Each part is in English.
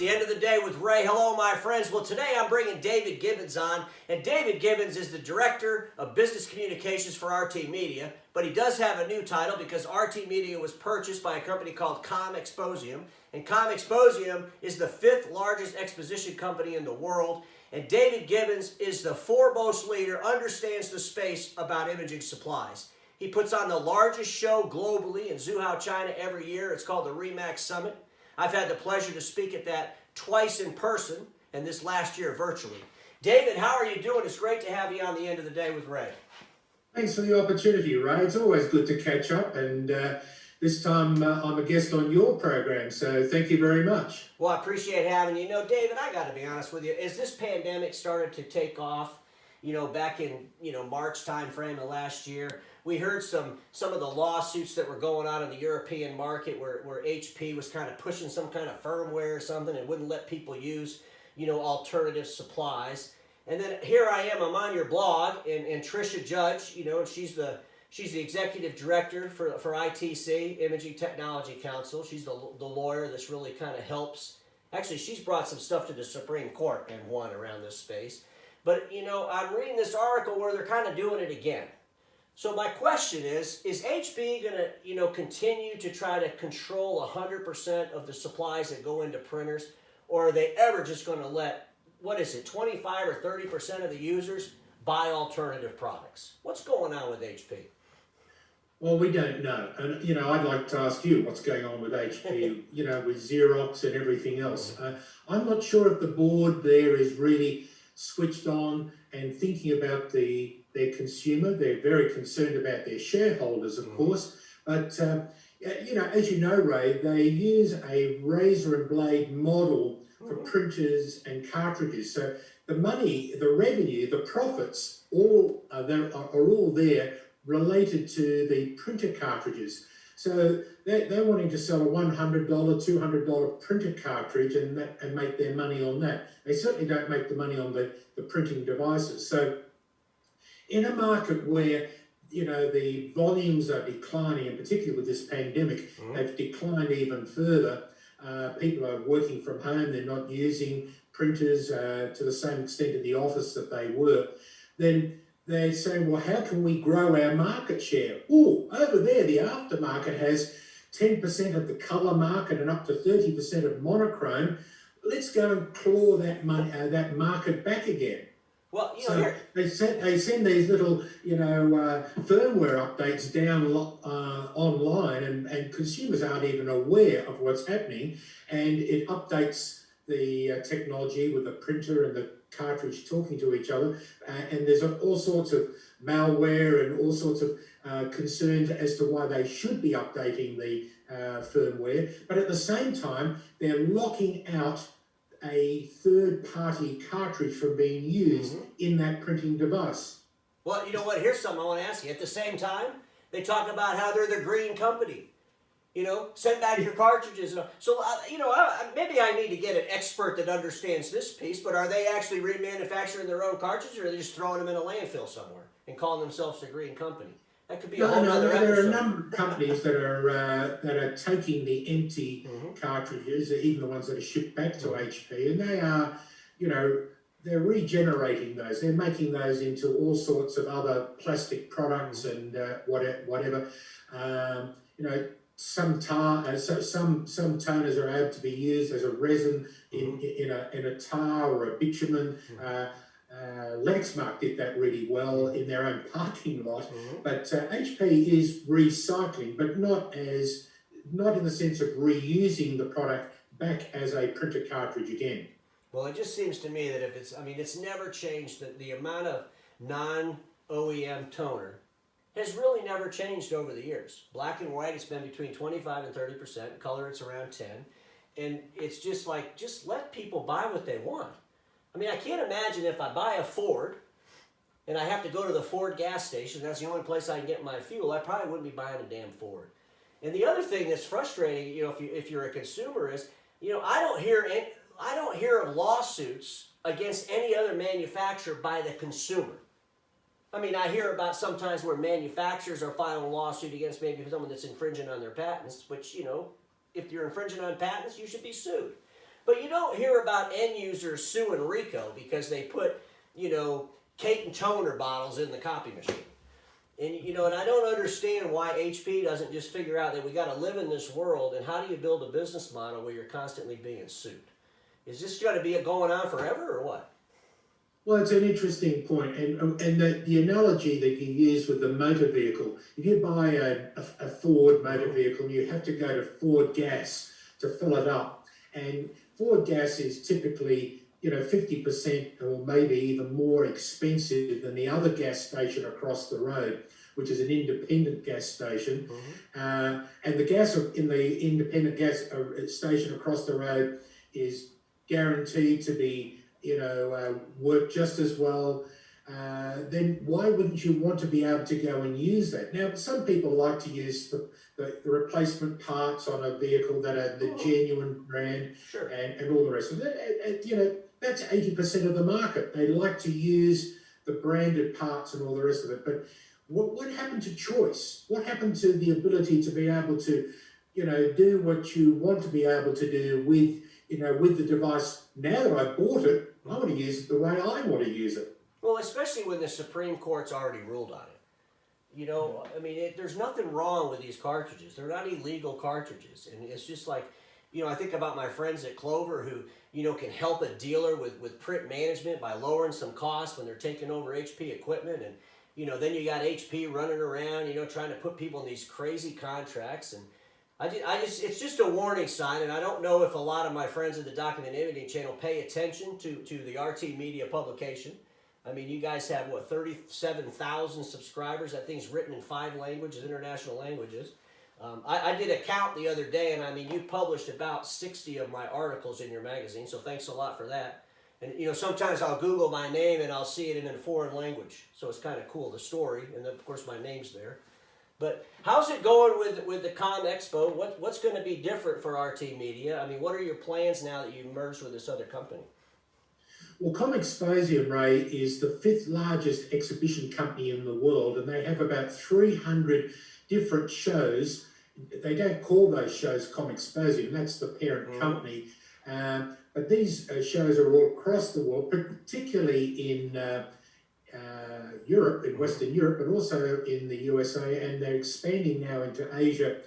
the end of the day with Ray. Hello, my friends. Well, today I'm bringing David Gibbons on, and David Gibbons is the Director of Business Communications for RT Media, but he does have a new title because RT Media was purchased by a company called ComExposium, and ComExposium is the 5th largest exposition company in the world, and David Gibbons is the foremost leader, understands the space about imaging supplies. He puts on the largest show globally in Zhuhai, China every year. It's called the RE/MAX Summit. I've had the pleasure to speak at that twice in person and this last year virtually. David, how are you doing? It's great to have you on the end of the day with Ray. Thanks for the opportunity, Ray. It's always good to catch up, and this time I'm a guest on your program, so thank you very much. Well, I appreciate having you. You know, David, I got to be honest with you. As this pandemic started to take off, back in, March time frame of last year, we heard some of the lawsuits that were going on in the European market where HP was kind of pushing some kind of firmware or something and wouldn't let people use, alternative supplies. And then here I am, I'm on your blog, and Tricia Judge, and she's the executive director for ITC, Imaging Technology Council. She's the lawyer that's really kind of helps. Actually, she's brought some stuff to the Supreme Court and won around this space. But, I'm reading this article where they're kind of doing it again. So my question is HP going to, continue to try to control 100% of the supplies that go into printers? Or are they ever just going to let, 25 or 30% of the users buy alternative products? What's going on with HP? Well, we don't know. And, I'd like to ask you what's going on with HP, with Xerox and everything else. I'm not sure if the board there is really switched on and thinking about their consumer. They're very concerned about their shareholders, of course. But, as you know, Ray, they use a razor and blade model for printers and cartridges. So the money, the revenue, the profits, all are all there related to the printer cartridges. So they're wanting to sell a $100, $200 printer cartridge and make their money on that. They certainly don't make the money on the printing devices. So in a market where, the volumes are declining, and particularly with this pandemic, they've declined even further. People are working from home, they're not using printers to the same extent in the office that they were. Then they're saying, well, how can we grow our market share? Oh, over there, the aftermarket has 10% of the colour market and up to 30% of monochrome. Let's go and claw that market back again. Well, so they send these little, firmware updates down online, and consumers aren't even aware of what's happening, and it updates the technology with the printer and the cartridge talking to each other, and there's all sorts of malware and all sorts of concerns as to why they should be updating the firmware, but at the same time, they're locking out a third-party cartridge from being used in that printing device. Well, you know what? Here's something I want to ask you. At the same time, they talk about how they're the green company. Send back your cartridges. So, maybe I need to get an expert that understands this piece, but are they actually remanufacturing their own cartridges, or are they just throwing them in a landfill somewhere and calling themselves the green company? That could be a whole other episode. There are a number of companies that are taking the empty cartridges, even the ones that are shipped back to HP, and they are, they're regenerating those. They're making those into all sorts of other plastic products and whatever. Some toners are able to be used as a resin in a tar or a bitumen. Lexmark did that really well in their own parking lot, but HP is recycling, but not in the sense of reusing the product back as a printer cartridge again. Well, it just seems to me that it's never changed. That the amount of non-OEM toner has really never changed over the years. Black and white, it's been between 25 and 30%. Color, it's around 10, and it's just let people buy what they want. I can't imagine if I buy a Ford and I have to go to the Ford gas station, that's the only place I can get my fuel, I probably wouldn't be buying a damn Ford. And the other thing that's frustrating, if you're a consumer is, I don't hear of lawsuits against any other manufacturer by the consumer. I hear about sometimes where manufacturers are filing a lawsuit against maybe someone that's infringing on their patents, which, if you're infringing on patents, you should be sued. But you don't hear about end users suing Ricoh because they put, Kate and toner bottles in the copy machine. And, and I don't understand why HP doesn't just figure out that we got to live in this world, and how do you build a business model where you're constantly being sued? Is this going to be going on forever or what? Well, it's an interesting point, and the analogy that you use with the motor vehicle, if you buy a Ford motor vehicle, you have to go to Ford Gas to fill it up, and Ford Gas is typically 50% or maybe even more expensive than the other gas station across the road, which is an independent gas station. And the gas in the independent gas station across the road is guaranteed to be, work just as well. Then why wouldn't you want to be able to go and use that? Now, some people like to use the replacement parts on a vehicle that are the genuine brand, Sure. and all the rest of it. That's 80% of the market. They like to use the branded parts and all the rest of it. But what happened to choice? What happened to the ability to be able to, do what you want to be able to do with the device? Now that I've bought it, I want to use it the way I want to use it. Well, especially when the Supreme Court's already ruled on it. There's nothing wrong with these cartridges. They're not illegal cartridges. And it's just like, I think about my friends at Clover who, can help a dealer with print management by lowering some costs when they're taking over HP equipment. And, then you got HP running around, trying to put people in these crazy contracts. And it's just a warning sign. And I don't know if a lot of my friends at the Document Imaging channel pay attention to the RT Media publication. I mean, you guys have, 37,000 subscribers. That thing's written in 5 languages, international languages. I did a count the other day, and you published about 60 of my articles in your magazine, so thanks a lot for that. And, sometimes I'll Google my name and I'll see it in a foreign language, so it's kind of cool, the story, and then, of course, my name's there. But how's it going with the Com Expo? What's going to be different for RT Media? What are your plans now that you've merged with this other company? Well, ComExposium, Ray, is the 5th largest exhibition company in the world, and they have about 300 different shows. They don't call those shows ComExposium, that's the parent company. But these shows are all across the world, particularly in Europe, in Western Europe, but also in the USA, and they're expanding now into Asia.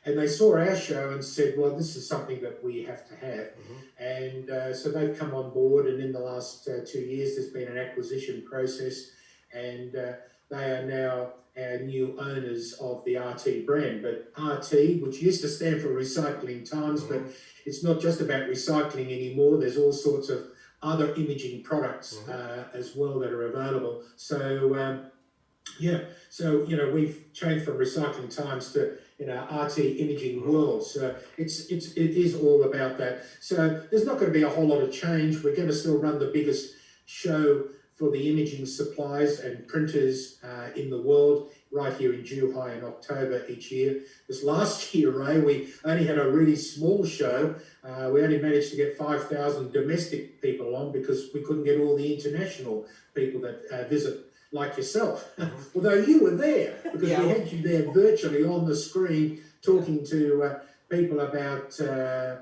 And they saw our show and said, well, this is something that we have to have. And so they've come on board, and in the last 2 years, there's been an acquisition process, and they are now our new owners of the RT brand. But RT, which used to stand for Recycling Times, but it's not just about recycling anymore. There's all sorts of other imaging products as well that are available. So, we've changed from Recycling Times to RT ImagingWorld. So it is all about that. So there's not going to be a whole lot of change. We're going to still run the biggest show for the imaging supplies and printers in the world, right here in Zhuhai in October each year. This last year, Ray, we only had a really small show. We only managed to get 5,000 domestic people on because we couldn't get all the international people that visit, like yourself. Although you were there, because we had you there virtually on the screen talking to people about the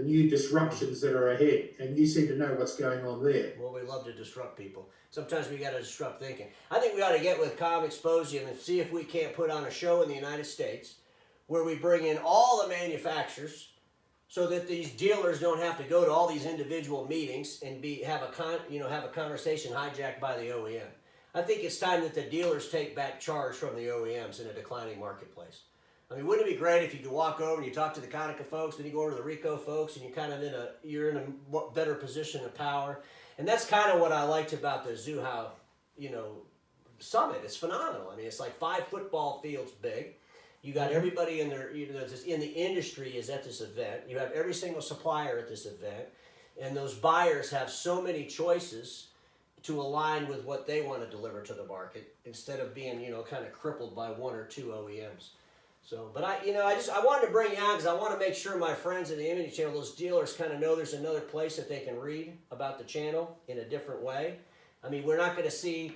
new disruptions that are ahead, and you seem to know what's going on there. Well, we love to disrupt people. Sometimes we got to disrupt thinking. I think we ought to get with ComExposium and see if we can't put on a show in the United States where we bring in all the manufacturers, so that these dealers don't have to go to all these individual meetings and have a conversation hijacked by the OEM. I think it's time that the dealers take back charge from the OEMs in a declining marketplace. Wouldn't it be great if you could walk over and you talk to the Konica folks, then you go over to the Ricoh folks, and you're in a better position of power. And that's kind of what I liked about the Zhuhai, summit. It's phenomenal. It's like 5 football fields big. You got everybody in there, just in the industry is at this event. You have every single supplier at this event, and those buyers have so many choices to align with what they want to deliver to the market instead of being, kind of crippled by 1 or 2 OEMs. So, but I wanted to bring you on because I want to make sure my friends in the imaging channel, those dealers, kind of know there's another place that they can read about the channel in a different way. We're not going to see,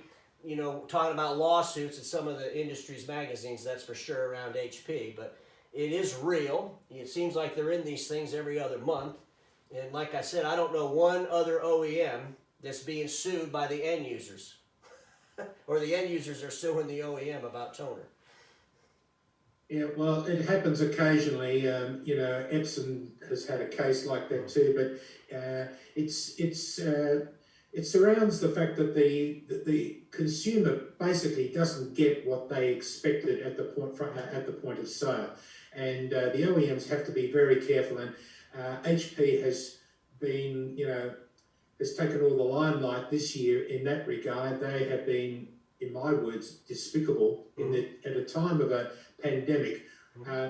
talking about lawsuits in some of the industry's magazines, that's for sure, around HP. But It is real. It seems like they're in these things every other month. And like I said, I don't know one other OEM that's being sued by the end users. Or the end users are suing the OEM about toner. Yeah, well, it happens occasionally. You know, Epson has had a case like that too, but it surrounds the fact that the consumer basically doesn't get what they expected at the point of sale, and the OEMs have to be very careful. And HP has been, you know, has taken all the limelight this year in that regard. They have been, in my words, despicable. In that, at a time of a pandemic,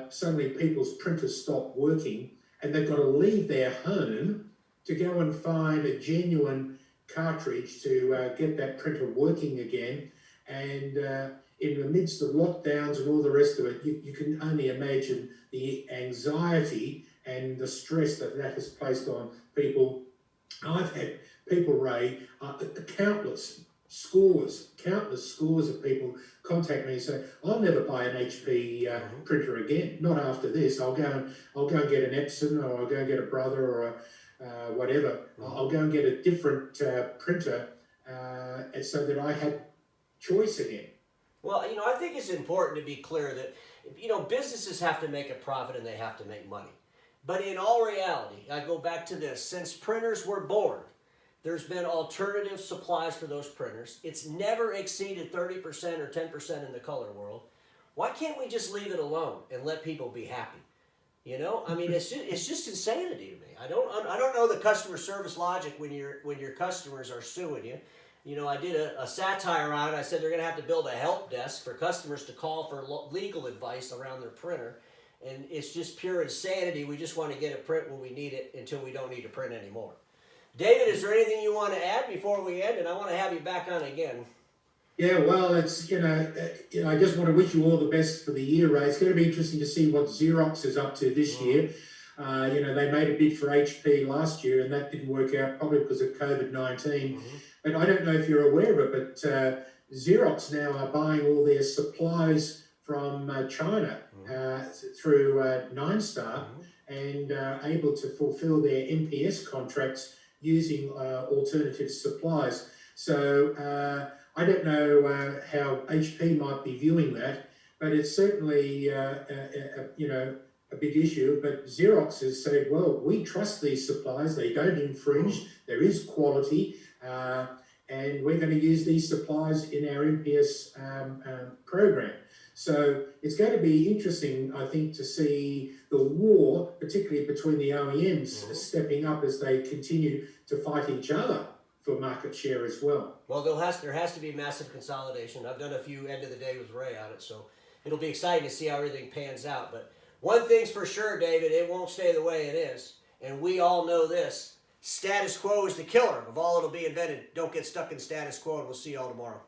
suddenly people's printers stop working, and they've got to leave their home to go and find a genuine cartridge to get that printer working again. And in the midst of lockdowns and all the rest of it, you can only imagine the anxiety and the stress that has placed on people. I've had people, Ray, countless scores of people contact me and say, "I'll never buy an HP printer again. Not after this. I'll go and get an Epson, or I'll go and get a Brother, or a whatever. I'll go and get a different printer, and so that I had choice again." Well, you know, I think it's important to be clear that, you know, businesses have to make a profit and they have to make money. But in all reality, I go back to this: since printers were born, there's been alternative supplies for those printers. It's never exceeded 30% or 10% in the color world. Why can't we just leave it alone and let people be happy? You know, I mean, it's just insanity to me. I don't know the customer service logic when your customers are suing you. You know, I did a satire on it. I said they're going to have to build a help desk for customers to call for legal advice around their printer. And it's just pure insanity. We just want to get a print when we need it until we don't need to print anymore. David, is there anything you want to add before we end? And I want to have you back on again. Yeah, well, it's, you know, I just want to wish you all the best for the year, Ray. It's going to be interesting to see what Xerox is up to this year. You know, they made a bid for HP last year, and that didn't work out, probably because of COVID-19. But I don't know if you're aware of it, but Xerox now are buying all their supplies from China through Nine Star, and able to fulfill their MPS contracts using alternative supplies. So I don't know how HP might be viewing that, but it's certainly you know, a big issue. But Xerox has said, well, we trust these supplies; they don't infringe. There is quality, and we're going to use these supplies in our MPS program. So it's going to be interesting, I think, to see the war, particularly between the OEMs, stepping up as they continue to fight each other for market share as well. Well, there has to be massive consolidation. I've done a few end of the day with Ray on it, so it'll be exciting to see how everything pans out. But one thing's for sure, David, it won't stay the way it is. And we all know this: status quo is the killer of all that'll be invented. Don't get stuck in status quo, and we'll see you all tomorrow.